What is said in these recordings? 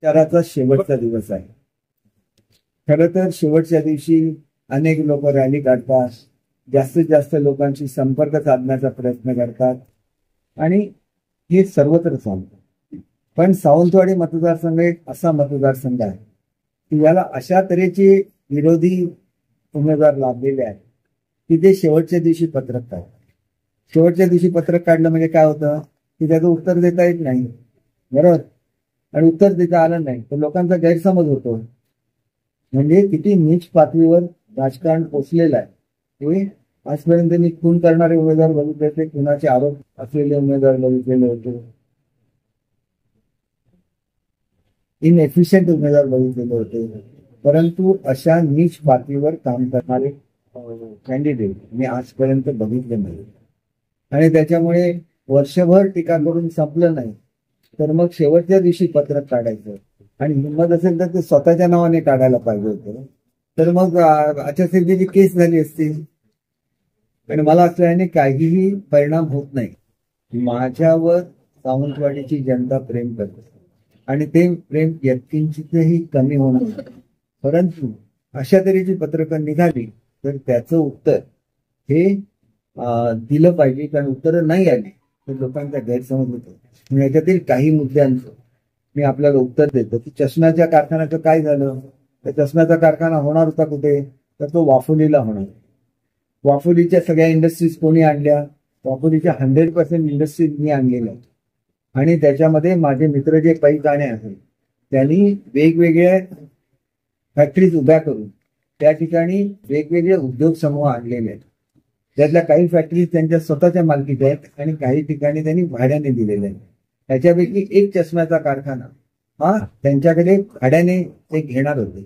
प्रचाराचा शेवटचा दिवस आहे. खरं तर शेवटच्या दिवशी अनेक लोक रॅली काढतात, जास्तीत जास्त लोकांशी संपर्क साधण्याचा प्रयत्न करतात आणि हे सर्वत्र चालतं. पण सावंतवाडी मतदारसंघ एक असा मतदारसंघ आहे की याला अशा तऱ्हेचे विरोधी उमेदवार लाभलेले आहेत की ते शेवटच्या दिवशी पत्रक काढतात. शेवटच्या दिवशी पत्रक काढलं म्हणजे काय होतं की त्याचं उत्तर देता येत नाही, बरोबर, आणि उत्तर देता आलं नाही तर लोकांचा गैरसमज होतो. म्हणजे किती नीच पातळीवर राजकारण पोचलेलं आहे. हे आजपर्यंत मी खून करणारे उमेदवार बघितले होते, खुनाचे आरोप असलेले उमेदवार बघितलेले होते, इनएफिशियंट उमेदवार बघितलेले होते, परंतु अशा नीच पातळीवर काम करणारे कॅन्डिडेट मी आजपर्यंत बघितले नाही. आणि त्याच्यामुळे वर्षभर टीका करून संपलं नाही तर मग शेवटच्या दिवशी पत्रक काढायचं आणि हिंमत असेल तर ते स्वतःच्या नावाने काढायला पाहिजे होतं. तर मग आचारसंहितेची केस झाली असती आणि मला असल्याने काहीही परिणाम होत नाही. माझ्यावर सावंतवाडीची जनता प्रेम करते आणि ते प्रेम यत्किंचितही कमी होणार. परंतु अशा तऱ्हेची पत्रकं निघाली तर त्याचं उत्तर हे दिलं पाहिजे, कारण उत्तरं नाही आली तर लोकांचा गैरसमज होतो. याच्यातील काही मुद्द्यांचं मी आपल्याला उत्तर देतो की चष्म्याच्या कारखान्याचं काय झालं. तर चष्म्याचा कारखाना होणार होता कुठे, तर तो वाफोलीला होणार. वाफोलीच्या सगळ्या इंडस्ट्रीज कोणी आणल्या, वाफोलीच्या 100% इंडस्ट्रीज मी आणलेल्या आणि त्याच्यामध्ये माझे मित्र जे पै जाणे आहेत त्यांनी वेगवेगळ्या फॅक्टरीज उभ्या करून त्या ठिकाणी वेगवेगळे उद्योग समूह आणलेले आहेत. त्यातल्या काही फॅक्टरीज त्यांच्या स्वतःच्या मालकीच्या आहेत आणि काही ठिकाणी त्यांनी भाड्याने दिलेले आहेत. त्याच्यापैकी एक चष्म्याचा कारखाना हा त्यांच्याकडे भाड्याने ते घेणार होते.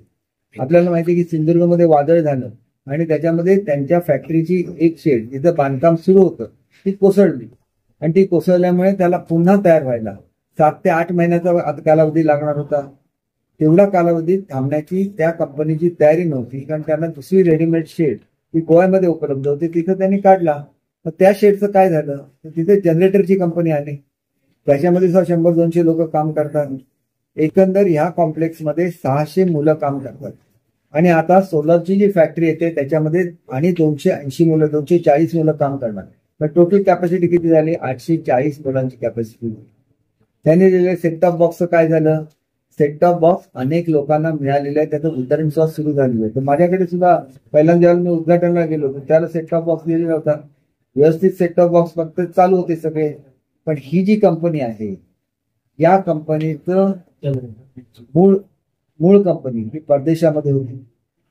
आपल्याला माहिती की सिंधुदुर्गमध्ये वादळ झालं आणि त्याच्यामध्ये त्यांच्या फॅक्टरीची एक शेड जिथं बांधकाम सुरू होतं ती कोसळली आणि ती कोसळल्यामुळे त्याला पुन्हा तयार व्हायला 7 ते 8 महिन्याचा कालावधी लागणार होता. तेवढा कालावधी थांबण्याची त्या कंपनीची तयारी नव्हती, कारण त्यांना दुसरी रेडीमेड शेड ती गोव्यामध्ये उपलब्ध होती, तिथं त्यांनी काढला. तर त्या शेडचं काय झालं तर तिथे जनरेटरची कंपनी आली, त्याच्यामध्ये 100-200 लोक काम करतात. एकंदर ह्या कॉम्प्लेक्समध्ये 600 मुलं काम करतात आणि आता सोलरची जी फॅक्टरी येते त्याच्यामध्ये आणि 280 मुलं 240 मुलं काम करणार. टोटल कॅपॅसिटी किती झाली, 840 मुलांची कॅपॅसिटी. त्यांनी दिलेलं सेट टॉप बॉक्सचं काय झालं, सेट टॉप बॉक्स अनेक लोकांना मिळालेलं आहे, त्याचं वितरण सुद्धा सुरू झालेलं आहे. तर माझ्याकडे सुद्धा पहिल्यांदा ज्यावेळेला मी उद्घाटनाला गेलो होतो त्याला सेट टॉप बॉक्स दिलेला होता, व्यवस्थित सेट टॉप बॉक्स फक्त चालू होते सगळे. पण ही जी कंपनी आहे या कंपनीचं मूळ कंपनी ही परदेशामध्ये होती,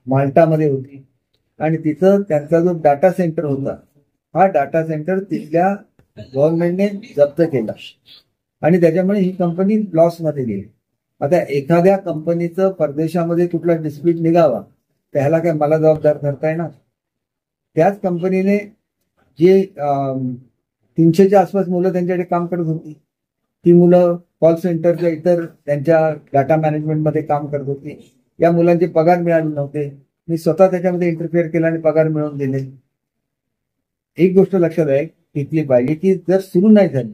माल्टामध्ये होती आणि तिथं त्यांचा जो डाटा सेंटर होता हा डाटा सेंटर तिथल्या गव्हर्नमेंटने जप्त केला आणि त्याच्यामुळे ही कंपनी लॉसमध्ये गेली. आता एखाद्या कंपनीचं परदेशामध्ये कुठला डिस्प्यूट निघावा त्याला काय मला जबाबदार धरता येणार. त्याच कंपनीने जे 300च्या आसपास मुलं त्यांच्याकडे काम करत होती, ती मुलं कॉल सेंटरच्या इतर त्यांच्या डाटा मॅनेजमेंटमध्ये काम करत होती. या मुलांचे पगार मिळाले नव्हते, मी स्वतः त्याच्यामध्ये इंटरफेअर केला आणि पगार मिळवून दिले. एक गोष्ट लक्षात घेतली पाहिजे की जर सुरू नाही झाली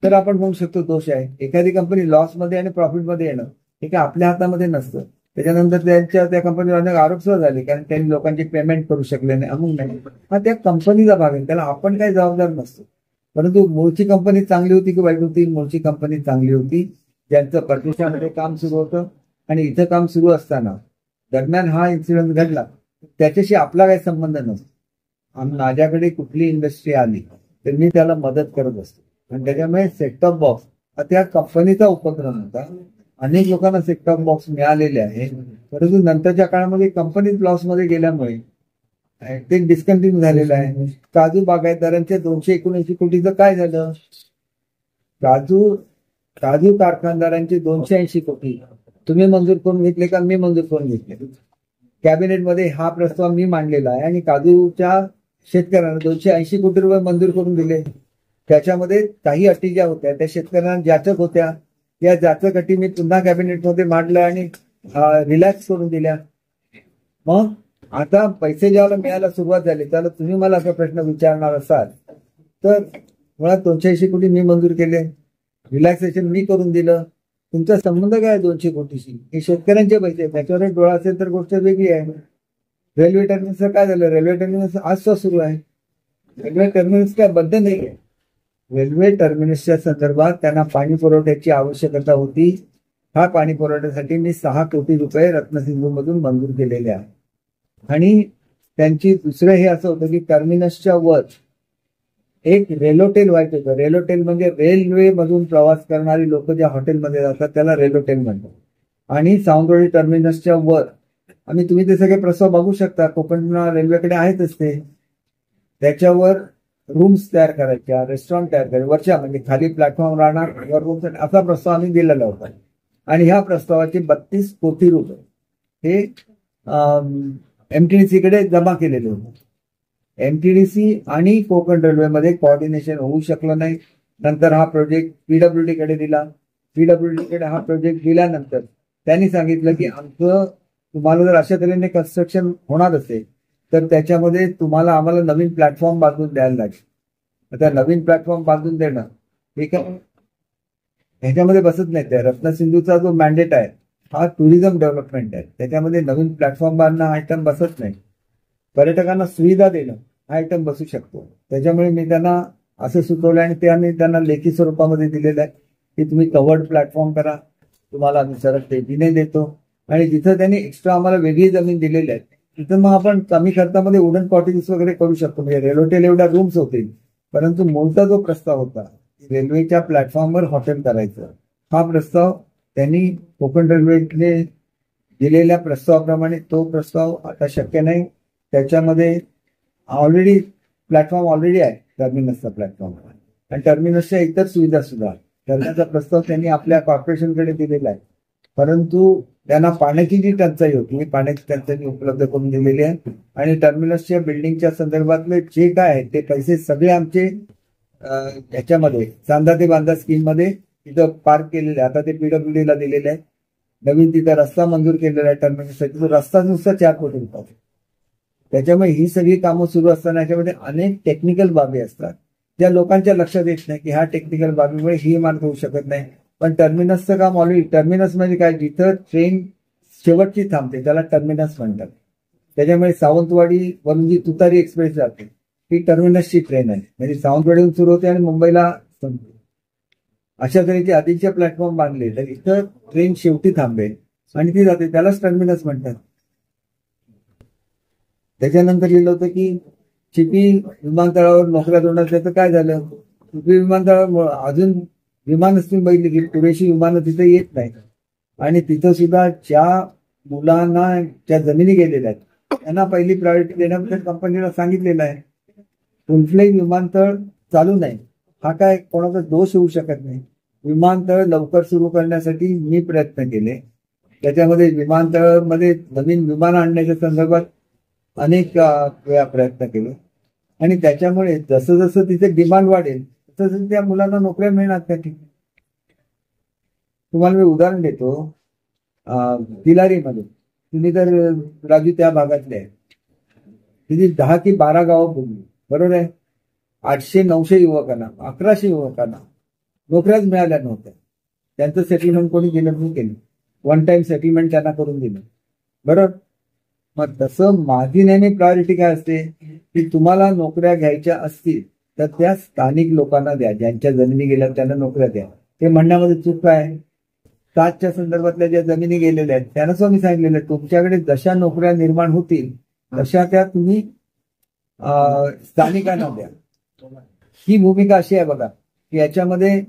तर आपण म्हणू शकतो दोष आहे. एखादी कंपनी लॉसमध्ये आणि प्रॉफिटमध्ये येणं हे काय आपल्या हातामध्ये नसतं. त्याच्यानंतर त्या कंपनीवर अनेक आरोप सुद्धा झाले कारण त्यांनी लोकांची पेमेंट करू शकले नाही, अमुक नाही. हा त्या कंपनीचा भाग आहे, त्याला आपण काही जबाबदार नसतो. परंतु मूळची कंपनी चांगली होती की वाईट होती, मूळची कंपनी चांगली होती. ज्यांचं परदेशामध्ये काम सुरू होतं आणि इथं काम सुरू असताना दरम्यान हा इन्सिडेंट घडला, त्याच्याशी आपला काही संबंध नसतो. माझ्याकडे कुठली इंडस्ट्री आली तर मी त्याला मदत करत असतो आणि त्याच्यामुळे सेट टॉप बॉक्स हा त्या कंपनीचा उपक्रम होता. अनेक लोकांना सेट टॉप बॉक्स मिळालेले आहे, परंतु नंतरच्या काळामध्ये कंपनी लॉसमध्ये गेल्यामुळे ते डिस्कंटिन्यू झालेलं आहे. काजू बागायतदारांच्या 279 कोटीचं काय झालं, काजू कारखानदारांचे 280 कोटी तुम्ही मंजूर करून घेतले का मी मंजूर करून घेतले. कॅबिनेटमध्ये हा प्रस्ताव मी मांडलेला आहे आणि काजूच्या शेतकऱ्यांना 280 कोटी रुपये मंजूर करून दिले. त्याच्यामध्ये काही अटी ज्या होत्या त्या शेतकऱ्यांना जाचक होत्या, या जाचक अटी मी पुन्हा कॅबिनेटमध्ये मांडल्या आणि रिलॅक्स करून दिल्या. मग आता पैसे ज्याला मिळायला सुरुवात झाली त्याला तुम्ही मला असा प्रश्न विचारणार असाल तर मुळात 280 कोटी मी मंजूर केले, रिलॅक्सेशन मी करून दिलं तुमचा संबंध काय 200 कोटीशी? हे शेतकऱ्यांचे पैसे, त्याच्यावर एक डोळा असेल तर गोष्ट वेगळी आहे. रेल्वे टर्मिनसचं काय झालं? रेल्वे टर्मिनस आजचा सुरू आहे. रेल्वे टर्मिनस काय बंद नाही आहे. रेल्वे टर्मिनसच्या संदर्भात त्यांना पाणी पुरवठ्याची आवश्यकता होती. हा पाणी पुरवठ्यासाठी मी 6 कोटी रुपये रत्नसिंधूमधून मंजूर केलेले आहे. आणि त्यांची दुसरं हे असं होतं की टर्मिनसच्या वर एक रेलोटेल व्हायचं होतं. रेलोटेल म्हणजे रेल्वे मधून प्रवास करणारी लोक ज्या हॉटेलमध्ये जातात त्याला रेलोटेल म्हणतात. आणि सावंतवाडी टर्मिनसच्या वर आणि तुम्ही ते सगळे प्रस्ताव बघू शकता, कोकण रेल्वेकडे आहेतच ते. त्याच्यावर रूम्स तयार करायच्या, रेस्टॉरंट तयार करायचे वरच्या, म्हणजे खाली प्लॅटफॉर्म राहणार, वर रूम्स, असा प्रस्ताव आम्ही दिलेला होता. आणि ह्या प्रस्तावाचे 32 कोटी रुपये हे MTDC कडे जमा केलेले होते. MTDC आणि कोकण रेल्वेमध्ये कोऑर्डिनेशन होऊ शकलं नाही. नंतर हा प्रोजेक्ट PWD कडे दिला. PWD कडे हा प्रोजेक्ट दिल्यानंतर त्यांनी सांगितलं की आमचं तुम्हाला जर अशा तऱ्हेने कन्स्ट्रक्शन होणार असेल तर त्याच्यामध्ये तुम्हाला आम्हाला नवीन प्लॅटफॉर्म बांधून द्यायला लागेल. आता नवीन प्लॅटफॉर्म बांधून देणं ठीक आहे, ह्याच्यामध्ये बसत नाही. त्या रत्नसिंधूचा जो मॅन्डेट आहे हा टुरिझम डेव्हलपमेंट आहे. त्याच्यामध्ये नवीन प्लॅटफॉर्म बांधणं हा आयटम बसत नाही. पर्यटकांना सुविधा देणं हा आयटम बसू शकतो. त्याच्यामुळे मी त्यांना असं सुचवलं आणि ते आम्ही त्यांना लेखी स्वरूपामध्ये दिलेलं आहे की तुम्ही कव्हर्ड प्लॅटफॉर्म करा, तुम्हाला आम्ही सरळ तेजीने देतो. आणि जिथं त्यांनी एक्स्ट्रा आम्हाला वेगळी जमीन दिलेली आहे तिथं मग आपण कमी खर्चामध्ये वुडन कॉटेजेस वगैरे करू शकतो. म्हणजे रेल्वेटेल एवढ्या रूम्स होतील, परंतु मूळचा जो प्रस्ताव होता रेल्वेच्या प्लॅटफॉर्मवर हॉटेल करायचं, हा प्रस्ताव त्यांनी कोकण रेल्वेने दिलेल्या प्रस्तावाप्रमाणे तो प्रस्ताव आता शक्य नाही. त्याच्यामध्ये ऑलरेडी प्लॅटफॉर्म ऑलरेडी आहे, टर्मिनसचा प्लॅटफॉर्म, आणि टर्मिनसच्या इतर सुविधा सुद्धा करण्याचा प्रस्ताव त्यांनी आपल्या कॉर्पोरेशनकडे दिलेला आहे. परंतु त्यांना पाण्याची जी टंचाई होती, पाण्याची टंचाई उपलब्ध करून दिलेली आहे. आणि टर्मिनसच्या बिल्डिंगच्या संदर्भातले जे काय आहे ते पैसे सगळे आमचे ह्याच्यामध्ये चांदा ते बांधा स्कीम मध्ये तिथं पार्क केलेले आहे. आता ते PWD ला दिलेले आहे. नवीन तिथं रस्ता मंजूर केलेला आहे टर्मिनससाठी. तो रस्ता नुसता 4 कोटी रुपये. त्याच्यामुळे ही सगळी कामं सुरू असताना याच्यामध्ये अनेक टेक्निकल बाबी असतात ज्या लोकांच्या लक्षात येत नाही की ह्या टेक्निकल बाबीमुळे ही इमारत होऊ शकत नाही. पण टर्मिनसचं काम ऑलरेडी, टर्मिनस म्हणजे काय, जिथं ट्रेन शेवटची थांबते त्याला टर्मिनस म्हणतात. त्याच्यामुळे सावंतवाडी वरून जी तुतारी एक्सप्रेस जाते ही टर्मिनसची ट्रेन आहे. म्हणजे सावंतवाडीहून सुरू होते आणि मुंबईला संपते. अशा तऱ्हेचे आधीचे प्लॅटफॉर्म बांधले तर इथं ट्रेन शेवटी थांबेल आणि ती जाते, त्यालाच टर्मिनस म्हणतात. त्याच्यानंतर लिहिलं होतं की चिपी विमानतळावर नोकऱ्या तोडण्याचं तर काय झालं. चिपी विमानतळावर अजून विमानच तुम्ही बघितली की पुरेशी विमानं तिथे येत नाही. आणि तिथं सुद्धा ज्या मुलांना ज्या जमिनी गेलेल्या आहेत त्यांना पहिली प्रायोरिटी देण्याबद्दल कंपनीला सांगितलेलं आहे. कुठलंही विमानतळ चालू नाही हा काय कोणाचा दोष होऊ शकत नाही. विमानतळ लवकर सुरू करण्यासाठी मी प्रयत्न केले. त्याच्यामध्ये विमानतळामध्ये नवीन विमानं आणण्याच्या संदर्भात अनेक वेळा प्रयत्न केले. आणि त्याच्यामुळे जसं जसं तिथे डिमांड वाढेल तसं त्या मुलांना नोकऱ्या मिळणार त्या ठिकाणी. तुम्हाला मी उदाहरण देतो. तिलारीमध्ये तुम्ही तर राजू त्या भागातले आहे, तिथे 10 की 12 गावं बोलली, बरोबर आहे. 800-900 युवकांना, 1100 युवकांना नोकऱ्याच मिळाल्या नव्हत्या. त्यांचं सेटलमेंट कोणी दिलं नाही केलं, वन टाइम सेटलमेंट त्यांना करून दिलं, बरोबर. मग तसं माझी नेहमी प्रायोरिटी काय असते की तुम्हाला नोकऱ्या घ्यायच्या असतील तर त्या स्थानिक लोकांना द्या, ज्यांच्या जमिनी गेल्या त्यांना नोकऱ्या द्या. ते म्हणण्यामध्ये चूक काय. सातच्या संदर्भातल्या ज्या जमिनी गेलेल्या आहेत त्यांना सुद्धा मी सांगितलेलं आहे तुमच्याकडे जशा नोकऱ्या निर्माण होतील तशा त्या तुम्ही स्थानिकांना द्या. ही भूमिका अशी आहे बघा की याच्यामध्ये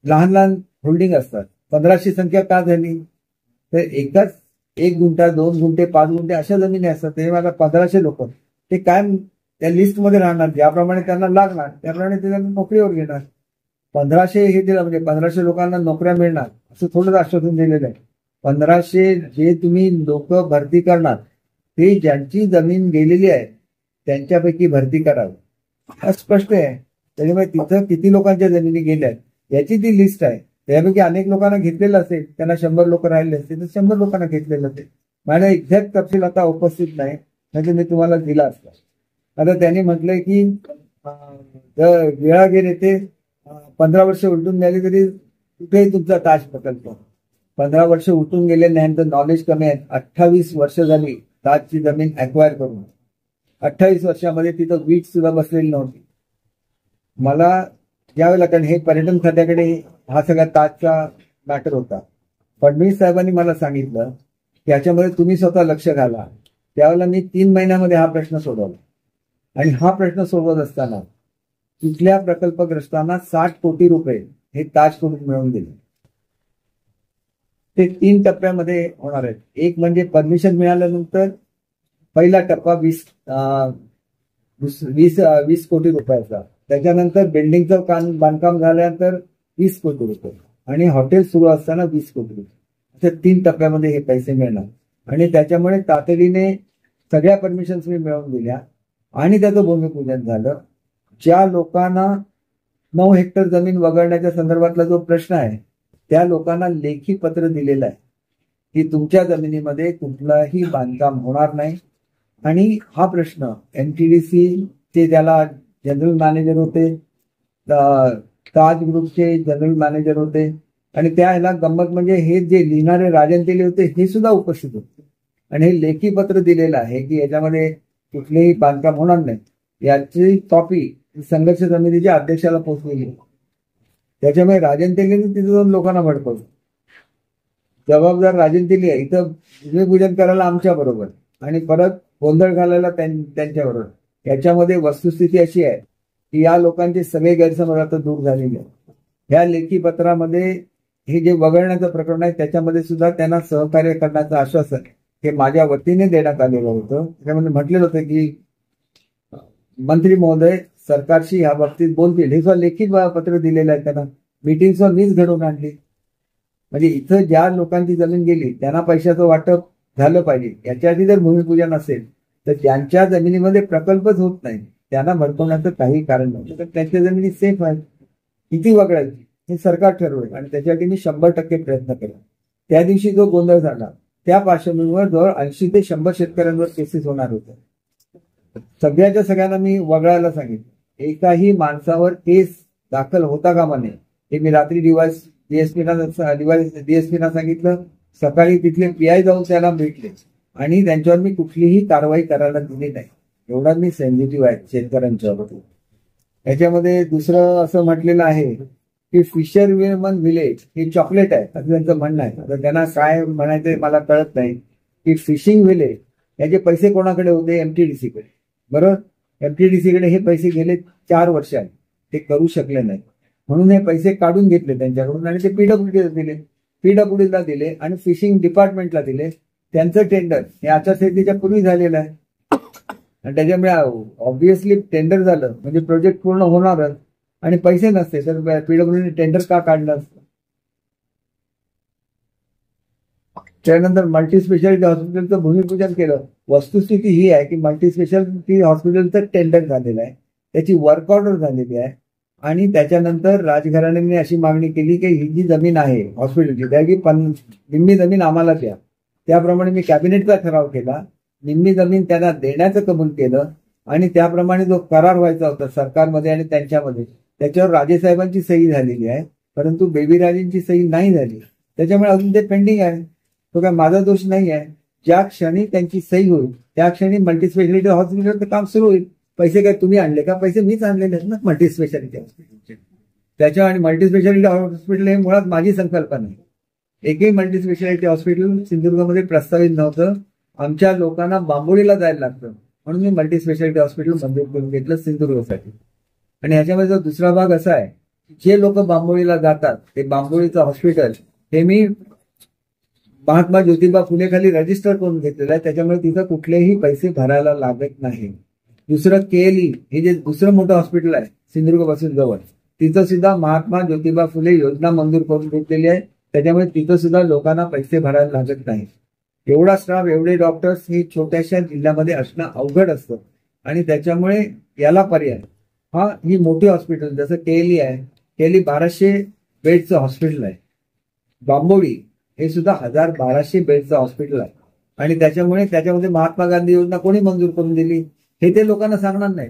लहान लहान होल्डिंग असतात. 1500 संख्या का झाली तर एकाच 1 गुंठा 2 गुंठे 5 गुंठे अशा जमिनी असतात. ते मला 1500 लोक ते काय त्या लिस्टमध्ये राहणार, ज्याप्रमाणे त्यांना लागणार त्याप्रमाणे ते त्यांना नोकरीवर घेणार. 1500 हे दिलं म्हणजे 1500 लोकांना नोकऱ्या मिळणार असं थोडंच आश्वासन दिलेलं आहे. 1500 जे तुम्ही लोक भरती करणार ते ज्यांची जमीन गेलेली आहे त्यांच्यापैकी भरती करावं, हा स्पष्ट आहे. त्याच्यामुळे तिथं किती लोकांच्या जमिनी गेल्या याची ती लिस्ट आहे. त्यापैकी अनेक लोकांना घेतलेलं असेल, त्यांना 100 लोक राहिले असतील तर 100 लोकांना घेतलेलं असेल. माझ्या एक्झॅक्ट तपशील आता उपस्थित नाही, म्हणजे मी तुम्हाला दिला असता. आता त्यांनी म्हटलंय की वेळा गेले ते 15 वर्ष उलटून झाली तरी कुठेही तुमचा ताज प्रकल्प 15 वर्ष उठून गेले नाही तर नॉलेज कमी आहे. 28 वर्ष झाली ताजची जमीन अक्वायर करून. 28 वर्षामध्ये तिथं वीट सुद्धा बसलेली नव्हती. मला यावेळेला, कारण हे पर्यटन खात्याकडे हा सगळा ताजचा मॅटर होता, फडणवीस साहेबांनी मला सांगितलं की याच्यामध्ये तुम्ही स्वतः लक्ष घाला. त्यावेळेला मी 3 महिन्यामध्ये हा प्रश्न सोडवला. आणि हा प्रश्न सोडवत असताना तिथल्या प्रकल्पग्रस्तांना 60 कोटी रुपये हे ताजकडून मिळवून दिले. ते 3 टप्प्यामध्ये होणार आहेत. एक म्हणजे परमिशन मिळाल्यानंतर पहिला टप्पा 20 कोटी रुपयाचा, त्याच्यानंतर बिल्डिंगचं बांधकाम झाल्यानंतर 20 कोटी रुपये आणि हॉटेल सुरू असताना 20 कोटी रुपये, अशा 3 टप्प्यामध्ये हे पैसे मिळणार. आणि त्याच्यामुळे तातडीने सगळ्या परमिशन्स मी मिळवून दिल्या आणि त्याचं भूमिपूजन झालं. ज्या लोकांना 9 हेक्टर जमीन वगळण्याच्या संदर्भातला जो प्रश्न आहे त्या लोकांना लेखी पत्र दिलेलं आहे की तुमच्या जमिनीमध्ये कुठलंही बांधकाम होणार नाही. आणि हा प्रश्न MTDC चे त्याला जनरल मॅनेजर होते, ताज ग्रुपचे जनरल मॅनेजर होते आणि त्याला गंमत म्हणजे हे जे लिहिणारे राजन तेली होते हे सुद्धा उपस्थित होते. आणि हे लेखी पत्र दिलेलं आहे की याच्यामध्ये कुठलेही बांधकाम होणार नाही. याची कॉपी संघर्ष समितीच्या अध्यक्षाला पोहोचलेली. त्याच्यामुळे राजन तेलीने तिथे जाऊन लोकांना भडकवलं. जबाबदार राजन तेली आहे, इथं भूमिपूजन करायला आमच्या बरोबर आणि परत गोंधळ घालायला त्यांच्याबरोबर. याच्यामध्ये वस्तुस्थिती अशी आहे की या लोकांचे सगळे गैरसमज आता दूर झालेले आहेत. ह्या लेखी पत्रामध्ये हे जे वगळण्याचं प्रकरण आहे त्याच्यामध्ये सुद्धा त्यांना सहकार्य करण्याचं आश्वासन हे माझ्या वतीने देण्यात आलेलं होतं. त्यामध्ये म्हटलेलं होतं की मंत्री महोदय सरकारशी या बाबतीत बोलतील. हे सुद्धा लेखी पत्र दिलेलं आहे त्यांना. मीटिंग सुद्धा मीच घडवून आणली. म्हणजे इथं ज्या लोकांची जमीन गेली त्यांना पैशाचं वाटप झालं पाहिजे. याच्या आधी जर भूमिपूजन असेल तर त्यांच्या जमिनीमध्ये प्रकल्पच होत नाही, त्यांना भडकवण्याचं काही कारण नव्हतं. तर त्यांच्या जमिनी सेफ आहेत. किती वगळायची हे सरकार ठरवेल आणि त्याच्यासाठी मी 100% प्रयत्न केला. त्या दिवशी जो गोंधळ झाला त्या पार्श्वभूमीवर जवळ 80 ते 100 शेतकऱ्यांवर केसेस होणार होत्या. सगळ्याच्या सगळ्यांना मी वगळायला सांगितलं. एकाही माणसावर केस दाखल होता कामा नये हे मी रात्री डीएसपीना सांगितलं. सकाळी तिथले PI जाऊन त्याला भेटले आणि त्यांच्यावर मी कुठलीही कारवाई करायला दिली नाही. एवढा मी सेन्सिटिव्ह आहे शेतकऱ्यांच्यावर. याच्यामध्ये दुसरं असं म्हटलेलं आहे की फिशरमन विलेज हे चॉकलेट आहे असं त्यांचं म्हणणं आहे. आता त्यांना काय म्हणायचं मला कळत नाही की फिशिंग विलेज याचे पैसे कोणाकडे होते? MTDC कडे. बरोबर, MTDC कडे हे पैसे गेले 4 वर्ष आहे. ते करू शकले नाही म्हणून हे पैसे काढून घेतले त्यांच्याकडून आणि ते पीडब्ल्यूडीला दिले आणि फिशिंग डिपार्टमेंटला दिले. त्यांचं टेंडर हे आचारसंहितेच्या पूर्वी झालेलं आहे आणि त्याच्यामुळे ऑब्व्हियसली टेंडर झालं म्हणजे प्रोजेक्ट पूर्ण होणारच आणि पैसे नसते तर पीडब्ल्यूडीने टेंडर का काढलं असतं. त्यानंतर मल्टीस्पेशालिटी हॉस्पिटलचं भूमिपूजन केलं. वस्तुस्थिती ही आहे की मल्टीस्पेशालिटी हॉस्पिटलचं टेंडर झालेलं आहे, त्याची वर्क ऑर्डर झालेली आहे आणि त्याच्यानंतर राजघराण्याने अशी मागणी केली की ही जी जमीन आहे हॉस्पिटलची त्याची निम्मी जमीन आम्हाला द्या. त्याप्रमाणे मी कॅबिनेटचा ठराव केला. निम्मी जमीन त्यांना देण्याचं कबूल केलं आणि त्याप्रमाणे जो करार व्हायचा होता सरकारमध्ये आणि त्यांच्यामध्ये त्याच्यावर राजेसाहेबांची सही झालेली आहे, परंतु बेबीराजेंची सही नाही झाली. त्याच्यामुळे अजून ते पेंडिंग आहे. तो काय माझा दोष नाही आहे. ज्या क्षणी त्यांची सही होईल त्या क्षणी मल्टीस्पेशालिटी हॉस्पिटलचं काम सुरू होईल. पैसे काय तुम्ही आणले का? पैसे मीच आणलेले आहेत ना मल्टीस्पेशालिटी हॉस्पिटलचे. त्याच्या आणि मल्टीस्पेशालिटी हॉस्पिटल हे मुळात माझी संकल्पना आहे. एकही मल्टीस्पेशालिटी हॉस्पिटल सिंधुदुर्गमध्ये प्रस्तावित नव्हतं. आमच्या लोकांना बांबोळीला जायला लागतं म्हणून मी मल्टीस्पेशालिटी हॉस्पिटल मंजूर करून घेतलं सिंधुदुर्गसाठी. आणि ह्याच्यामध्ये जो दुसरा भाग असा आहे, जे लोक बांबोळीला जातात ते बांबोळीचं हॉस्पिटल हे मी महात्मा ज्योतिबा फुले खाली रजिस्टर करून घेतलेलं आहे. त्याच्यामुळे तिथं कुठलेही पैसे भरायला लागत नाही. दुसरं KLE हे जे दुसरं मोठं हॉस्पिटल आहे सिंधुदुर्ग पासून जवळ, तिथं सुद्धा महात्मा ज्योतिबा फुले योजना मंजूर करून घेतलेली आहे. त्याच्यामुळे तिथं सुद्धा लोकांना पैसे भरायला लागत नाही. एवढा स्टाफ, एवढे डॉक्टर्स हे छोट्याशा जिल्ह्यामध्ये असणं अवघड असतं आणि त्याच्यामुळे याला पर्याय ही मोठी हॉस्पिटल जसं KLE आहे. KLE 1200 बेडचं हॉस्पिटल आहे. बांबोळी हे सुद्धा 1200 बेडचं हॉस्पिटल आहे आणि त्याच्यामुळे त्याच्यामध्ये महात्मा गांधी योजना कोणी मंजूर करून दिली हे ते लोकांना सांगणार नाही.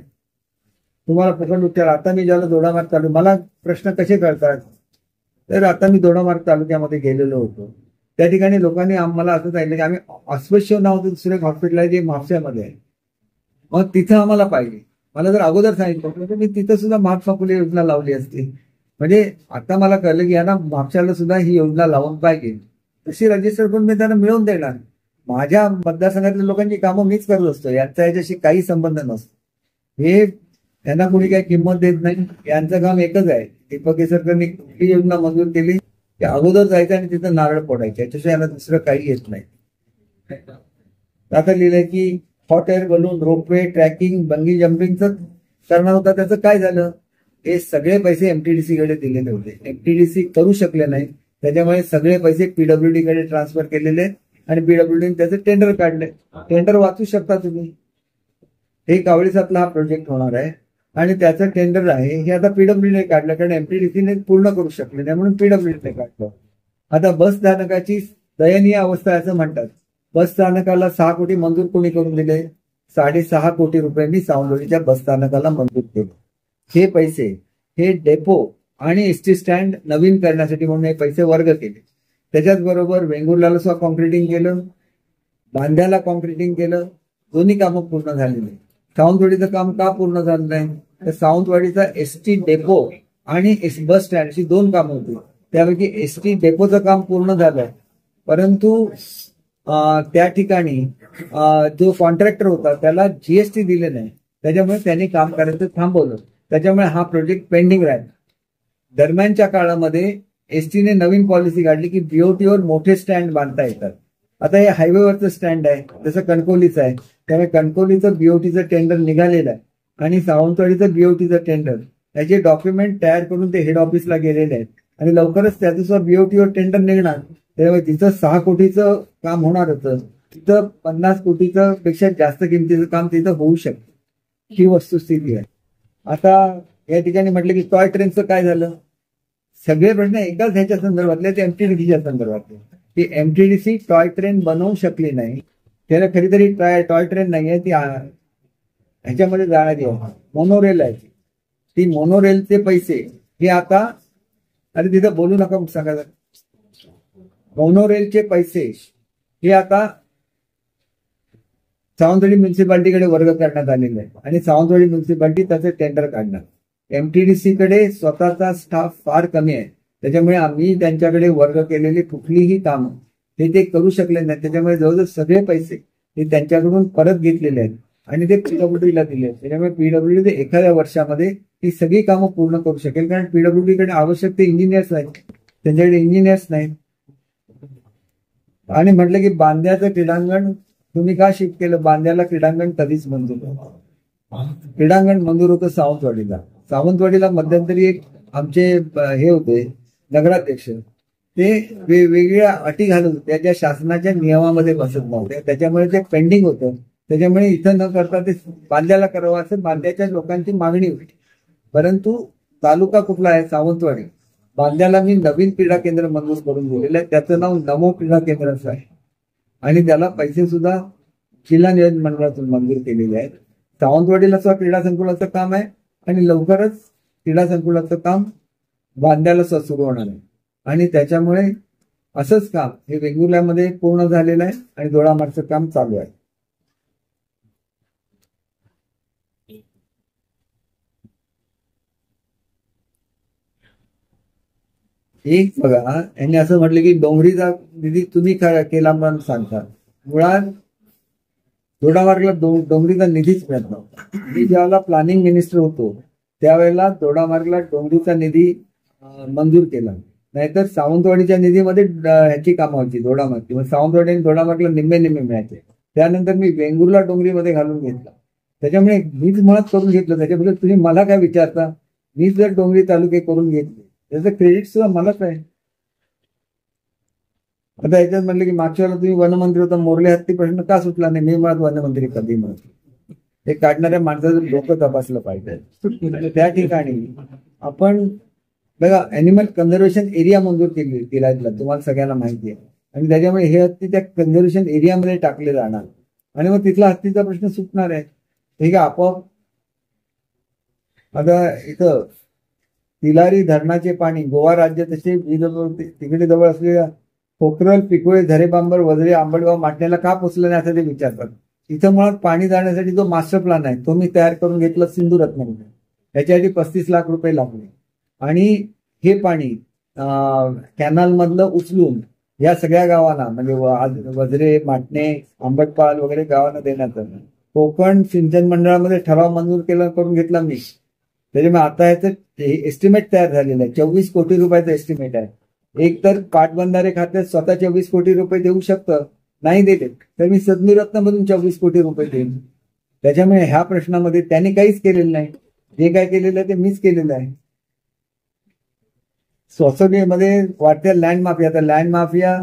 तुम्हाला प्रश्न विचार, आता मी ज्याला जोडामार चालू मला प्रश्न कसे कळतात? तर आता मी दोडामार्ग तालुक्यामध्ये गेलेलो होतो. त्या ठिकाणी लोकांनी आम्हाला असं सांगितलं की आम्ही अस्पृश्य नावाचं दुसरं एक हॉस्पिटल आहे जे म्हापश्यामध्ये आहे, मग तिथं आम्हाला पाहिजे. मला जर अगोदर सांगितलं होतं तर मी तिथं सुद्धा महात्मा फुले योजना लावली असती. म्हणजे आता मला कळलं की यांना म्हापश्याला सुद्धा ही योजना लावून पाहिजे. तशी रजिस्टर करून मी त्यांना मिळवून देणार. माझ्या मतदारसंघातल्या लोकांची कामं मीच करत असतो, यांचा याच्याशी काही संबंध नसतो. हे यांना कोणी काही किंमत देत नाही. यांचं काम एकच आहे, दीपक केसरकरांनी कुठली योजना मंजूर केली की अगोदर जायचं आणि तिथं नारळ फोडायचे, याच्याशिवाय यांना दुसरं काही येत नाही. आता लिहिलंय की hot air balloon, ropeway, trekking, bungee जम्पिंगचं करणार होता, त्याचं काय झालं? हे सगळे पैसे एमटीडीसी कडे दिलेले होते. एमटीडीसी करू शकले नाही, त्याच्यामुळे सगळे पैसे पीडब्ल्यूडी कडे ट्रान्सफर केलेले आणि पीडब्ल्यूडी त्याचे टेंडर काढले. टेंडर वाचू शकता तुम्ही. हे कावळीसातला हा प्रोजेक्ट होणार आहे आणि त्याचं टेंडर आहे हे आता पीडब्ल्यूडीने काढलं, कारण एमटीडीसीने पूर्ण करू शकले नाही म्हणून पीडब्ल्यूडीने काढलं. आता बस स्थानकाची दयनीय अवस्था असं म्हणतात. बस स्थानकाला 6 कोटी मंजूर कोणी करून दिले? 6.5 कोटी रुपयांनी सावंतवाडीच्या बस स्थानकाला मंजूर केले. हे पैसे हे डेपो आणि एसटी स्टँड नवीन करण्यासाठी म्हणून हे पैसे वर्ग केले. त्याच्याच बरोबर वेंगुर्ल्याला सुद्धा कॉन्क्रिटिंग केलं, बांद्याला कॉन्क्रिटिंग केलं. दोन्ही कामं पूर्ण झालेली. सावंतवाडीचं काम का पूर्ण झालं नाही? तर सावंतवाडीचा एसटी डेपो आणि बस स्टँड अशी 2 कामं होती. त्यापैकी एसटी डेपोचं काम पूर्ण झालंय, परंतु त्या ठिकाणी जो कॉन्ट्रॅक्टर होता त्याला जीएसटी दिले नाही, त्याच्यामुळे त्यांनी काम करायचं थांबवलं. त्याच्यामुळे हा प्रोजेक्ट पेंडिंग राहिला. दरम्यानच्या काळामध्ये एसटीने नवीन पॉलिसी काढली की बीओटीवर मोठे स्टँड बांधता येतात. आता हे हायवेवरचं स्टँड आहे, जसं कणकवलीचं आहे, त्यामुळे कणकवलीचं बीओटीचं टेंडर निघालेलं आहे आणि सावंतवाडीचं बीओटीचं टेंडर, याचे डॉक्युमेंट तयार करून ते हेड ऑफिसला गेलेले आहेत आणि लवकरच त्याचं सुद्धा बीओटीवर टेंडर निघणार. त्यामुळे तिथं 6 कोटीचं काम होणार होतं, तिथं 50 कोटीचं पेक्षा जास्त किमतीचं काम तिथं होऊ शकतं. ही वस्तुस्थिती आहे. आता या ठिकाणी म्हटलं की टॉय ट्रेनचं काय झालं? सगळे प्रश्न एकाच ह्याच्या संदर्भातले, ते एमटीडीसीच्या संदर्भातले. की एमटीडीसी टॉय ट्रेन बनवू शकली नाही. त्याला खरीतरी टॉय ट्रेन नाहीये, ती ह्याच्यामध्ये जाणारी आहे, मोनोरेल आहे. ती मोनोरेलचे पैसे हे आता, अरे तिथं बोलू नका सांगा, मोनोरेलचे पैसे हे आता सावंतवाडी म्युन्सिपाल्टीकडे वर्ग करण्यात आलेले आहे आणि सावंतवाडी म्युन्सिपाल्टी त्याचे टेंडर काढणार. एमटीडीसी कडे स्वतःचा स्टाफ फार कमी आहे, त्याच्यामुळे आम्ही त्यांच्याकडे वर्ग केलेली कुठलीही कामं ते करू शकले नाही. त्याच्यामुळे जवळजवळ सगळे पैसे ते त्यांच्याकडून परत घेतलेले आहेत आणि ते पीडब्ल्यूडीला दिले आहेत. त्याच्यामुळे पीडब्ल्यूडी एखाद्या वर्षामध्ये ही सगळी कामं पूर्ण करू शकेल, कारण पीडब्ल्यूडी कडे आवश्यक ते इंजिनियर्स आहेत, त्यांच्याकडे इंजिनियर्स नाहीत. आणि म्हटलं की बांद्याचं क्रीडांगण तुम्ही का शिफ्ट केलं? बांद्याला क्रीडांगण कधीच मंजूर होतं. क्रीडांगण मंजूर होतं सावंतवाडीला. सावंतवाडीला मध्यंतरी एक आमचे हे होते नगराध्यक्ष, ते वेगवेगळ्या अटी घालत होते ज्या शासनाच्या नियमामध्ये बसत नव्हत्या, त्याच्यामुळे ते पेंडिंग होतं. त्याच्यामुळे इथं न करता ते बांद्याला करावं असं बांद्याच्या लोकांची मागणी होती. परंतु तालुका कुठला आहे? सावंतवाडी. बांद्याला मी नवीन क्रीडा केंद्र मंजूर करून दिलेलं आहे, त्याचं नाव नमो क्रीडा केंद्र असं आहे आणि त्याला पैसे सुद्धा जिल्हा नियोजन मंडळातून मंजूर केलेले आहेत. सावंतवाडीला सुद्धा क्रीडा संकुलाचं काम आहे आणि लवकरच क्रीडा संकुलाचं काम बांद्याला सुद्धा सुरू होणार आहे आणि त्याच्यामुळे असंच काम हे वेंगुर्ल्यामध्ये पूर्ण झालेलं आहे आणि दोडामार्गचं काम चालू आहे. एक बघा, यांनी असं म्हटलं की डोंगरीचा निधी तुम्ही केला म्हणून सांगता. मुळात दोडामार्गला डोंगरीचा निधीच मिळत नव्हता. मी ज्यावेळेला प्लॅनिंग मिनिस्टर होतो त्यावेळेला दोडामार्गला डोंगरीचा निधी मंजूर केला, नाहीतर सावंतवाडीच्या निधीमध्ये ह्याची कामं व्हायची दोडामार्ग. मग सावंतवाडी आणि दोडामार्गला निम्मे मिळायचे. त्यानंतर मी वेंगुर्ला डोंगरीमध्ये घालून घेतला, त्याच्यामुळे मीच मुळात करून घेतलं. त्याच्याबद्दल तुम्ही मला काय विचारता? मीच जर डोंगरी तालुके करून घेतले त्याचं क्रेडिट सुद्धा मलाच आहे. आता याच्यात म्हटलं की मागच्या वेळेला तुम्ही वनमंत्री होता, मोरले हत्ती प्रश्न का सुटला नाही? मी मुळात वनमंत्री कधी म्हणत, हे काढणाऱ्या माणसाचं डोकं तपासलं पाहिजे. त्या ठिकाणी आपण बघा अॅनिमल कन्झर्वेशन एरिया मंजूर केला तुम्हाला सगळ्यांना माहिती आहे आणि त्याच्यामुळे हे हत्ती त्या कन्झर्वेशन एरियामध्ये टाकले जाणार आणि मग तिथला हत्तीचा प्रश्न सुटणार आहे. ठीक आहे, आपोआप. आता इथं तिलारी धरणाचे पाणी गोवा राज्य तसे तिकडे जवळ असलेल्या पोखरल, पिकोळे, झरेबांबर, वजरे, आंबडगाव, माटण्याला का पोचलं नाही असं ते विचारतात. इथं मुळात पाणी जाण्यासाठी जो मास्टर प्लॅन आहे तो मी तयार करून घेतला सिंधू रत्नागिरी. याच्यासाठी 35 लाख रुपये लागले आणि हे पाणी कॅनल मधलं उचलून या सगळ्या गावांना म्हणजे वजरे, माटणे, आंबटपाल वगैरे गावांना देण्यात आलं. कोकण सिंचन मंडळामध्ये ठराव मंजूर करून घेतला मी. त्याच्यामुळे आता याचं एस्टिमेट तयार झालेलं आहे. 24 कोटी रुपयाचं एस्टिमेट आहे. एक तर पाटबंधारे खात्यात स्वतः 24 कोटी रुपये देऊ शकतं, नाही देते तर मी सदमी रत्नामधून 24 कोटी रुपये देईन. त्याच्यामुळे ह्या प्रश्नामध्ये त्यांनी काहीच केलेलं नाही. जे काय केलेलं आहे ते मीच केलेलं आहे. सोसायटीमध्ये वाटत्या लँड माफिया. आता लँड माफिया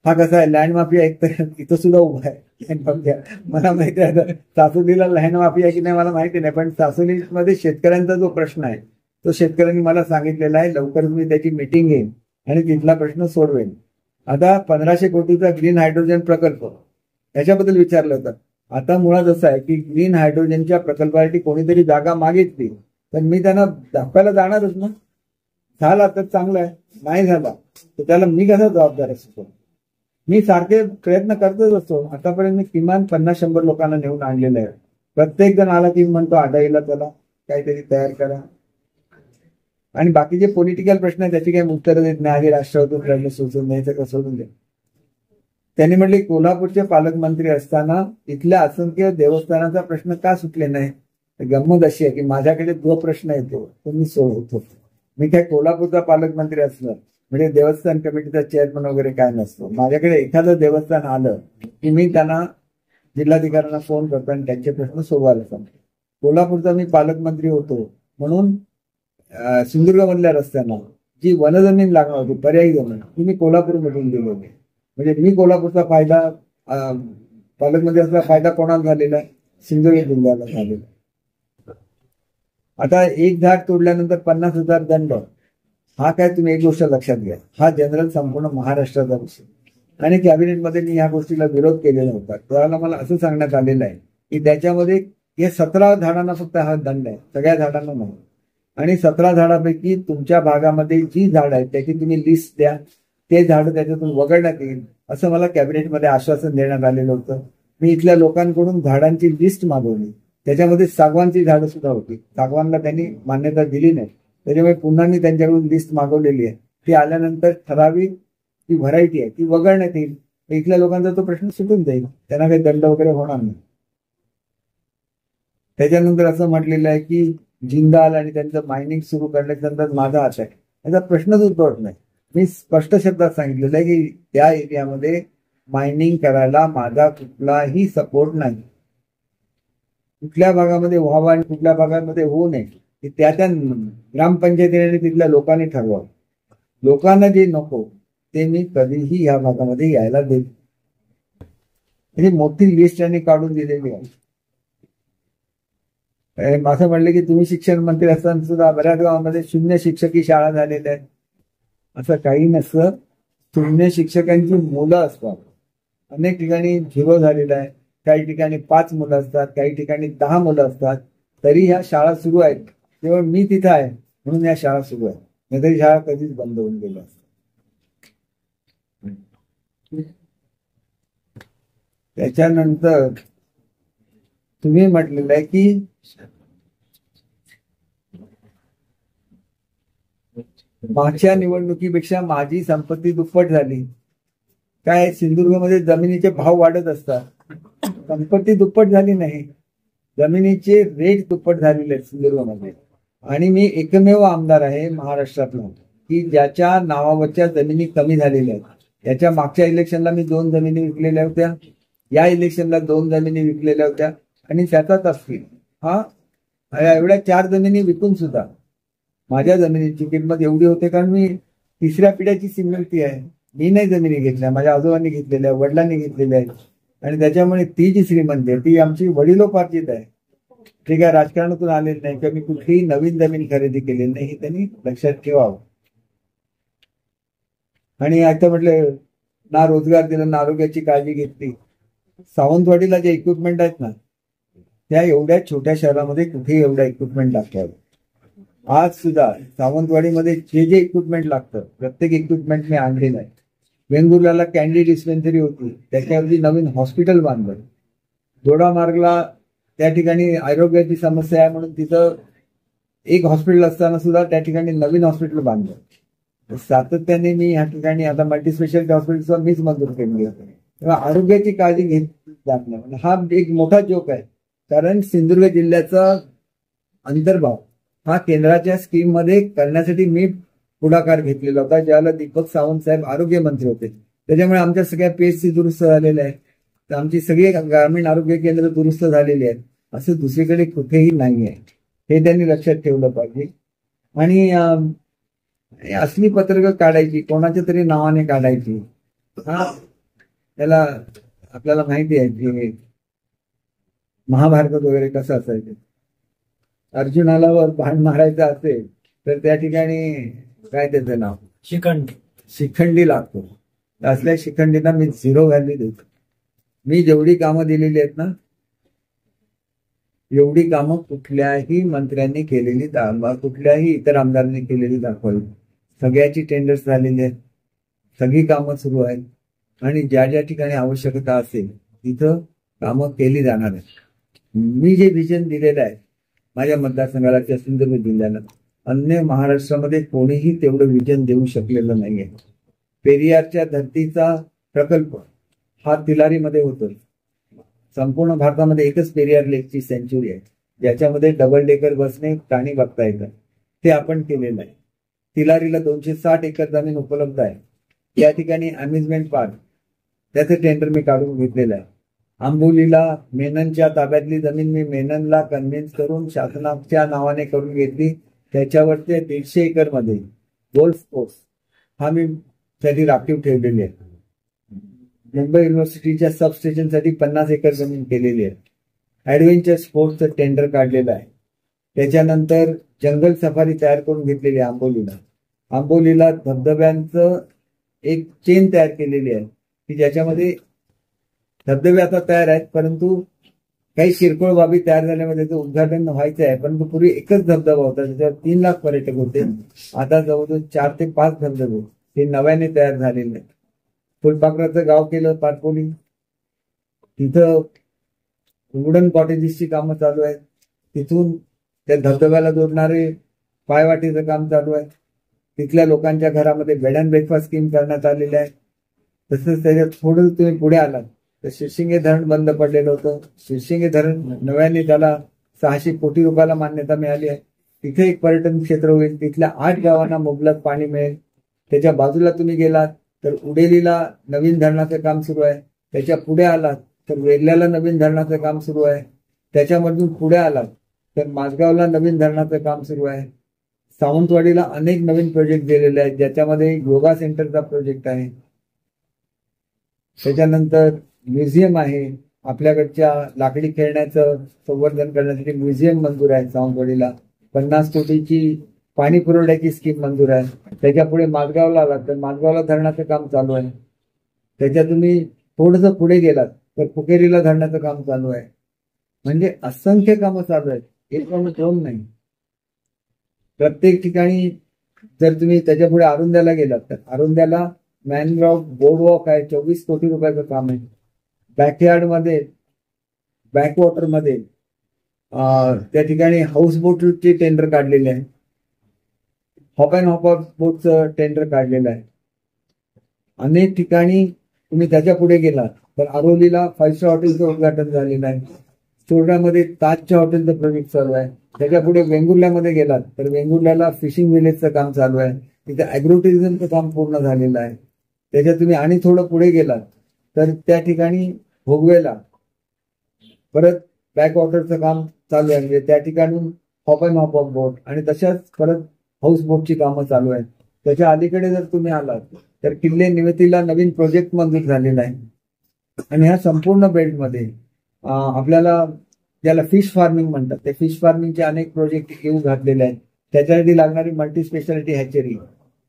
हा कसा आहे, लँड माफिया एक तर इथं सुद्धा उभा आहे लँड माफिया. मला माहिती आहे सासोलीला लँड माफिया की नाही मला माहिती नाही, पण सासोलीमध्ये शेतकऱ्यांचा जो प्रश्न आहे तो शेतकऱ्यांनी मला सांगितलेला आहे. लवकर मी त्याची मीटिंग घेईन आणि तिथला प्रश्न सोडवेन. आता 1500 कोटीचा ग्रीन हायड्रोजन प्रकल्प याच्याबद्दल विचारलं होतं. आता मुळात असं आहे की ग्रीन हायड्रोजनच्या प्रकल्पासाठी कोणीतरी जागा मागितली तर मी त्यांना दाखवायला जाणारच ना. झाला तर चांगलं आहे, नाही झाला तर त्याला मी कसा जबाबदार असतो. मी सारखे प्रयत्न करतच असतो. आतापर्यंत मी किमान 50-100 लोकांना नेऊन आणलेलं आहे. प्रत्येक जण आला की म्हणतो आडाईला चला काहीतरी तयार करा. आणि बाकीचे पॉलिटिकल प्रश्न आहे त्याची काही उत्तरं देत नाही. आधी राष्ट्रवादीतून सोडून द्यायचं का सोडून द्या. त्यांनी म्हटले कोल्हापूरचे पालकमंत्री असताना इथल्या असंख्य देवस्थानाचा प्रश्न का सुटले नाही. गंमत अशी आहे की माझ्याकडे जो प्रश्न येतो तो मी सोडवतो. मी काय कोल्हापूरचा पालकमंत्री असलं म्हणजे देवस्थान कमिटीचा चेअरमन वगैरे काय नसतो. माझ्याकडे एखादं देवस्थान आलं की मी त्यांना जिल्हाधिकाऱ्यांना फोन करतो आणि त्यांचे प्रश्न सोडवायला सांगतो. कोल्हापूरचा मी पालकमंत्री होतो म्हणून सिंधुदुर्गमधल्या रस्त्यांना जी वनजमीन लागणार होती पर्यायी जमीन ती मी कोल्हापूरमधून दिली होती. म्हणजे मी कोल्हापूरचा फायदा पालकमंत्री असलेला फायदा कोणाला झालेला आहे, सिंधुदुर्ग जिल्ह्याला झालेला. आता एक झाड तोडल्यानंतर 50,000 दंड हा काय तुम्ही एक गोष्ट लक्षात घ्या, हा जनरल संपूर्ण महाराष्ट्राचा विषय. आणि कॅबिनेटमध्ये मी ह्या गोष्टीला विरोध केलेला होता. त्यावेळेला मला असं सांगण्यात आलेलं आहे की त्याच्यामध्ये या 17 झाडांना फक्त हा दंड आहे, सगळ्या झाडांना नाही. आणि 17 झाडापैकी तुमच्या भागामध्ये जी झाड आहेत त्याची तुम्ही लिस्ट द्या, ते झाड त्याच्यातून वगळण्यात येईल असं मला कॅबिनेटमध्ये आश्वासन देण्यात आलेलं होतं. मी इथल्या लोकांकडून झाडांची लिस्ट मागवली. त्याच्यामध्ये सागवानची झाडं सुद्धा होती. सागवानला त्यांनी मान्यता दिली नाही. त्याच्यामुळे पुन्हा मी त्यांच्याकडून लिस्ट मागवलेली आहे. ती आल्यानंतर ठराविक ती व्हरायटी आहे ती वगळण्यात येईल. इथल्या लोकांचा तो प्रश्न सुटून जाईल, त्यांना काही दंड वगैरे होणार नाही. त्याच्यानंतर असं म्हटलेलं आहे की जिंदाल आणि त्यांचं मायनिंग सुरू करण्याच्या माझा हात आहे. याचा प्रश्नच उद्भवत नाही. मी स्पष्ट शब्दात सांगितलेलं आहे की त्या एरियामध्ये मायनिंग करायला माझा कुठलाही सपोर्ट नाही. कुठल्या भागामध्ये व्हावं आणि कुठल्या भागामध्ये होऊ नये हे त्या ग्रामपंचायतीने तिथल्या लोकांनी ठरवावं. लोकांना जे नको ते मी कधीही या भागामध्ये यायला देईल. म्हणजे मोठी लिस्ट त्यांनी काढून दिलेली आहे. असं म्हणलं की तुम्ही शिक्षण मंत्री असताना सुद्धा बऱ्याच गावांमध्ये 0 शिक्षकी शाळा झालेल्या आहेत. असं काही नसतं. 0 शिक्षकांची मुलं असतात. अनेक ठिकाणी 0 झालेलं आहे. काही ठिकाणी 5 मुलं असतात, काही ठिकाणी 10 मुलं असतात. तरी ह्या शाळा सुरू आहेत. केवळ मी तिथं आहे म्हणून या शाळा सुरू आहेत, नाहीतरी शाळा कधीच बंद होऊन गेल्या असतात. त्याच्यानंतर तुम्ही म्हटलेलं आहे की मागच्या निवडणुकीपेक्षा माझी संपत्ती दुप्पट झाली. काय सिंधुदुर्गमध्ये जमिनीचे भाव वाढत असतात, संपत्ती दुप्पट झाली नाही. जमिनीचे रेट दुप्पट झालेले आहेत सिंधुदुर्गमध्ये. आणि मी एकमेव आमदार आहे महाराष्ट्रातला की ज्याच्या नावावरच्या जमिनी कमी झालेल्या आहेत. याच्या मागच्या इलेक्शनला मी 2 जमिनी विकलेल्या होत्या, या इलेक्शनला 2 जमिनी विकलेल्या होत्या. आणि त्याचा तपशील एवढ्या 4 जमिनी विकून सुद्धा माझ्या जमिनीची किंमत एवढी होते कारण मी 3ऱ्या पिढ्याची श्रीमंती आहे. मी नाही जमिनी घेतल्या, माझ्या आजोबांनी घेतलेल्या, वडिलांनी घेतलेल्या आहेत. आणि त्याच्यामुळे ती जी श्रीमंती आहे ती आमची वडिलोपार्जित आहे. ते काय राजकारणातून आलेली नाही किंवा मी कुठलीही नवीन जमीन खरेदी केलेली नाही, हे त्यांनी लक्षात ठेवावं. आणि आता म्हटलं ना रोजगार दिला ना आरोग्याची काळजी घेतली. सावंतवाडीला जे इक्विपमेंट आहेत ना त्या एवढ्या छोट्या शहरामध्ये कुठेही एवढ्या इक्विपमेंट लागतात. आज सुद्धा सावंतवाडीमध्ये जे जे इक्विपमेंट लागतं प्रत्येक इक्विपमेंट मी आणलेलं आहे. वेंगुर्ल्याला कॅन्डी डिस्पेन्सरी होती, त्याच्यावरती नवीन हॉस्पिटल बांधलं. दोडामार्गला त्या ठिकाणी आरोग्याची समस्या आहे म्हणून तिथं एक हॉस्पिटल असताना सुद्धा त्या ठिकाणी नवीन हॉस्पिटल बांधलं. सातत्याने मी या ठिकाणी आता मल्टीस्पेशालिटी हॉस्पिटलचा मीच मंजूर केली होती. तेव्हा आरोग्याची काळजी घेतली जात नाही. हा एक मोठा जोक आहे, कारण सिंधुदुर्ग जिल्ह्याचा अंतर्भाव हा केंद्राच्या स्कीम मध्ये करण्यासाठी मी पुढाकार घेतलेला होता, ज्याला दीपक सावंत साहेब आरोग्य मंत्री होते. त्याच्यामुळे आमच्या सगळ्या पीएचसी दुरुस्त झालेल्या आहेत, तर आमची सगळी ग्रामीण आरोग्य केंद्र दुरुस्त झालेली आहेत. असं दुसरीकडे कुठेही नाही आहे, हे त्यांनी लक्षात ठेवलं पाहिजे. आणि असली पत्रकं काढायची, कोणाच्या तरी नावाने काढायची, हा त्याला आपल्याला माहिती आहे की महाभारतात वगैरे कसं असायचं. अर्जुनाला वर बाण मारायचं असेल तर त्या ठिकाणी काय त्याचं नाव, शिखंडी लागतो. असल्या शिखंडींना मी 0 व्हॅल्यू देतो. मी जेवढी कामं दिलेली आहेत ना, एवढी कामं कुठल्याही मंत्र्यांनी केलेली, कुठल्याही इतर आमदारांनी केलेली दाखवली. सगळ्याची टेंडर्स झालेली आहेत, सगळी कामं सुरू आहेत आणि ज्या ज्या ठिकाणी आवश्यकता असेल तिथं कामं केली जाणार आहेत. मी जे विजन दिलेलं आहे माझ्या मतदारसंघाला, सिंधुदुर्ग जिल्ह्याला, अन्य महाराष्ट्रामध्ये कोणीही तेवढं विजन देऊ शकलेलं नाहीये. पेरियारच्या धर्तीचा प्रकल्प हा तिलारीमध्ये होतो. संपूर्ण भारतामध्ये एकच पेरियार लेकची सेंच्युरी आहे, ज्याच्यामध्ये डबल डेकर बसने प्राणी बघता येतात. ते आपण केलेलं आहे. तिलारीला 260 एकर जमीन उपलब्ध आहे. या ठिकाणी अम्युजमेंट पार्क, त्याचं टेंडर मी काढून घेतलेलं आहे. आंबोलीला मेननच्या ताब्यातली जमीन मी मेननला कन्व्हिन्स करून शासनाच्या नावाने करून घेतली. त्याच्यावरचे 150 एकर मध्ये गोल्फ कोर्स हा मी साठी राखीव ठेवलेली आहे. मुंबई युनिव्हर्सिटीच्या सबस्टेशनसाठी 50 एकर जमीन केलेली आहे. ऍडव्हेंचर स्पोर्ट्सचं टेंडर काढलेलं आहे. त्याच्यानंतर जंगल सफारी तयार करून घेतलेली आहे आंबोलीला. आंबोलीला धबधब्यांचं एक चेन तयार केलेली आहे की ज्याच्यामध्ये धबधबे आता तयार आहेत, परंतु काही किरकोळ बाबी तयार झाल्यामध्ये त्याचं उद्घाटन व्हायचं आहे. परंतु पूर्वी एकच धबधबा होता, त्याच्यावर 3 लाख पर्यटक होते. आता जवळजवळ 4 ते 5 धबधबे हे नव्याने तयार झालेले आहेत. फुलपाखराचं गाव केलं पाटपोली, तिथं वुडन कॉटेजेसची कामं चालू आहेत. तिथून त्या धबधब्याला जोडणारे पायवाटेचं काम चालू आहे. तिथल्या लोकांच्या घरामध्ये बेड अँड ब्रेकफास्ट स्कीम करण्यात आलेली आहे. तसंच त्याच्यात थोडं तुम्ही पुढे आलात तर शिरशिंगे धरण बंद पडलेलं होतं. शिरशिंगे धरण नव्याने त्याला 600 कोटी रुपयाला मान्यता मिळाली आहे. तिथे एक पर्यटन क्षेत्र होईल. तिथल्या 8 गावांना मुबलक पाणी मिळेल. त्याच्या बाजूला तुम्ही गेलात तर उडेलीला नवीन धरणाचं काम सुरू आहे. त्याच्या पुढे आलात तर वेल्ल्याला नवीन धरणाचं काम सुरू आहे. त्याच्यामधून पुढे आलात तर माझगावला नवीन धरणाचं काम सुरू आहे. सावंतवाडीला अनेक नवीन प्रोजेक्ट दिलेले आहेत, ज्याच्यामध्ये योगा सेंटरचा प्रोजेक्ट आहे. त्याच्यानंतर म्युझियम आहे. आपल्याकडच्या लाकडी खेळण्याचं संवर्धन करण्यासाठी म्युझियम मंजूर आहे सावंतवाडीला. 50 कोटीची पाणी पुरवठ्याची स्कीम मंजूर आहे. त्याच्या पुढे माझगावला आलात तर माझगावला धरणाचं काम चालू आहे. त्याच्या तुम्ही थोडंसं पुढे गेलात तर फुकेरीला धरणाचं काम चालू आहे. म्हणजे असंख्य कामं चालू आहेत, एक पण दोन नाही. प्रत्येक ठिकाणी जर तुम्ही त्याच्या पुढे अरुंद्याला गेलात तर अरुंद्याला मॅनग्राव बोर्डवॉक आहे, 24 कोटी रुपयाचं काम आहे. बॅकयार्ड मध्ये, बॅकवॉटर मध्ये त्या ठिकाणी हाऊस बोटचे टेंडर काढलेले आहे. हॉप अँड हॉप बोटचं टेंडर काढलेलं आहे. अनेक ठिकाणी तुम्ही त्याच्या पुढे गेलात तर आरोलीला 5 स्टार हॉटेलचं उद्घाटन झालेलं आहे. चोरड्यामध्ये ताजच्या हॉटेलचं प्रोजेक्ट चालू आहे. त्याच्या पुढे वेंगुर्ल्यामध्ये गेलात तर वेंगुर्ल्याला फिशिंग विलेजचं काम चालू आहे. तिथे अॅग्रो टुरिझमचं काम पूर्ण झालेलं आहे. त्याच्यात तुम्ही आणि थोडं पुढे गेलात तर त्या ठिकाणी भोगवेला परत बॅकवॉटरचं काम चालू आहे. म्हणजे त्या ठिकाणी हॉप अँड हॉप बोट आणि तशाच परत हाऊस बोटची कामं चालू आहेत. त्याच्या अलीकडे जर तुम्ही आलात तर किल्ले निवेतीला नवीन प्रोजेक्ट मंजूर झालेला आहे. आणि ह्या संपूर्ण बेल्टमध्ये आपल्याला ज्याला फिश फार्मिंग म्हणतात, त्या फिश फार्मिंगचे अनेक प्रोजेक्ट येऊ घातलेले आहेत. त्याच्यासाठी लागणारी मल्टी स्पेशालिटी हॅचरी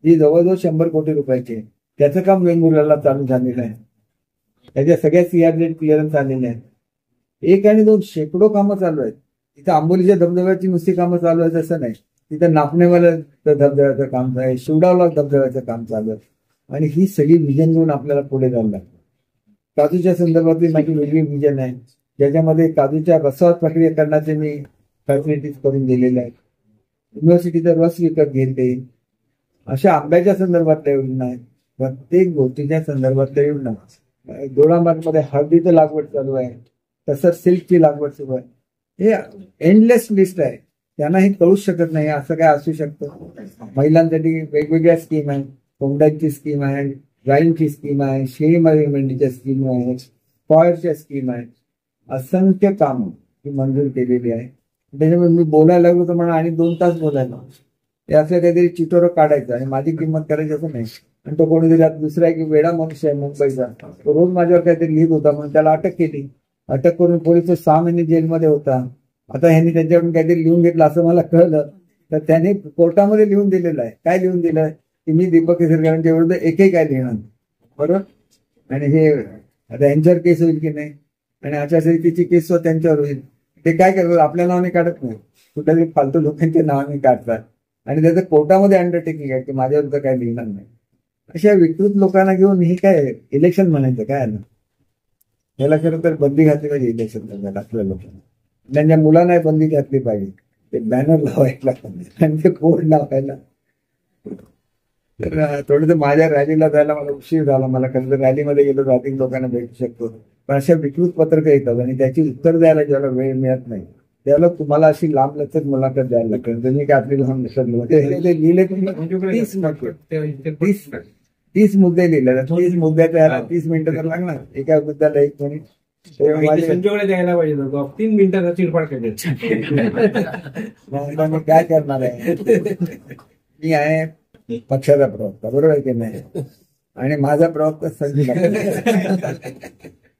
जी जवळजवळ 100 कोटी रुपयाची आहे, त्याचं काम वेंगुर्ल्याला चालू झालेलं आहे. त्याच्या सगळ्या CRZ क्लिअरन्स आलेले आहेत. 1 आणि 2 शेकडो कामं चालू आहेत. इथं आंबोलीच्या धबधब्याची नुसती कामं चालू आहेत असं नाही. तिथं नापणेवाला धबधब्याचं काम चालू आहे, शिवडावला धबधब्याचं काम चालू आहे. आणि ही सगळी विजन घेऊन आपल्याला पुढे जायला लागतं. काजूच्या संदर्भातली माझी वेगळी विजन आहे, ज्याच्यामध्ये काजूच्या रसावर प्रक्रिया करण्याचे मी फॅसिलिटीज करून दिलेल्या आहेत. युनिव्हर्सिटीचा रस विकत घेते, अशा आंब्याच्या संदर्भातल्या योजना आहेत. प्रत्येक गोष्टीच्या संदर्भातल्या योजना. दोडामार्गमध्ये हळदीचं लागवड चालू आहे, तसंच सिल्कची लागवड सुरू आहे. हे एंडलेस लिस्ट आहे, त्यांना हे कळूच शकत नाही असं काय असू शकतं. महिलांसाठी वेगवेगळ्या स्कीम आहेत, कोंबड्यांची स्कीम आहे, गायींची स्कीम आहे, शेळी मेंढीच्या स्कीम आहेत, फॉयरच्या स्कीम आहेत. असंख्य कामं ही मंजूर केलेली आहे. त्याच्यामुळे मी बोलायला लागलो तर म्हणा आणि 2 तास बोलायला, हे असं काहीतरी चिटोरं काढायचं आणि माझी किंमत करायची असं नाही. आणि तो कोणीतरी दुसरा एक वेडा मनुष्य आहे मुंबईचा, तो रोज माझ्यावर काहीतरी लिहित होता म्हणून त्याला अटक केली. अटक करून पोलीस 6 महिने जेलमध्ये होता. आता ह्यांनी त्यांच्याकडून काहीतरी लिहून घेतलं असं मला कळलं, तर त्याने कोर्टामध्ये लिहून दिलेलं आहे. काय लिहून दिलंय की मी दीपक केसरकरांच्या विरुद्ध एकही काय लिहिणार, बरोबर. आणि हे आता यांच्यावर केस होईल की नाही, आणि आचारसंहितेची केस त्यांच्यावर होईल. ते काय करतात, आपल्या नावाने काढत नाही, कुठल्यातरी फालतू लोकांच्या नावाने काढतात. आणि त्याचं कोर्टामध्ये अंडरटेकिंग आहे की माझ्या विरुद्ध काय लिहिणार नाही. अशा विकृत लोकांना घेऊन हे काय इलेक्शन म्हणायचं काय ना. याला खरं तर बंदी घातली पाहिजे इलेक्शन करण्याला आपल्या लोकांना. त्यांच्या मुलांना बंदी घातली पाहिजे, ते बॅनर लावायला आणि ते बोर्ड लावायला. तर थोडंसं माझ्या रॅलीला जायला मला उशीर झाला. मला खरं तर रॅलीमध्ये गेलो तर अधिक लोकांना भेटू शकतो, पण अशा विकृत पत्रकं येतात आणि त्याची उत्तर द्यायला ज्याला वेळ मिळत नाही त्याला तुम्हाला अशी लांब लचक मुलाखत द्यायला लागते. तुम्ही काय आपली लांब लचक लिहिले तुम्ही 30 मुद्दे लिहिले, 30 मुद्द्याच्या 30 मिनिटं तर लागणार. एका मुद्द्याला 1 मिनिट. संजोगडे द्यायला पाहिजे 3 मिनिटाचा चिरफाड केले. मी काय करणार आहे, मी आहे पक्षाचा प्रवक्ता, बरोबर आहे की नाही. आणि माझा प्रवक्ता संजू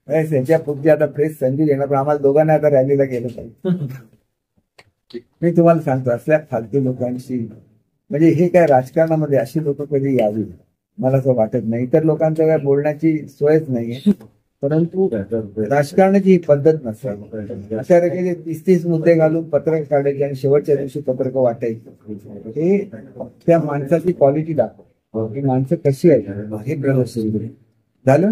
त्यांच्या पुढची आता प्रेस संजू घेणार, पण आम्हाला दोघांना आता रॅलीला गेलं पाहिजे. मी तुम्हाला सांगतो, असल्या फालतू लोकांशी म्हणजे हे काय राजकारणामध्ये अशी लोक कधी यावी मला असं वाटत नाही. इतर लोकांचं काय बोलण्याची सोयच नाहीये, परंतु राजकारणाची ही पद्धत नसते. अशा रकाने 30 मुद्दे घालून पत्रक काढायचे आणि शेवटच्या दिवशी पत्रक वाटायची, हे त्या माणसाची क्वालिटी दाखव की माणसं कशी आहेत हे प्रदर्शन झालं.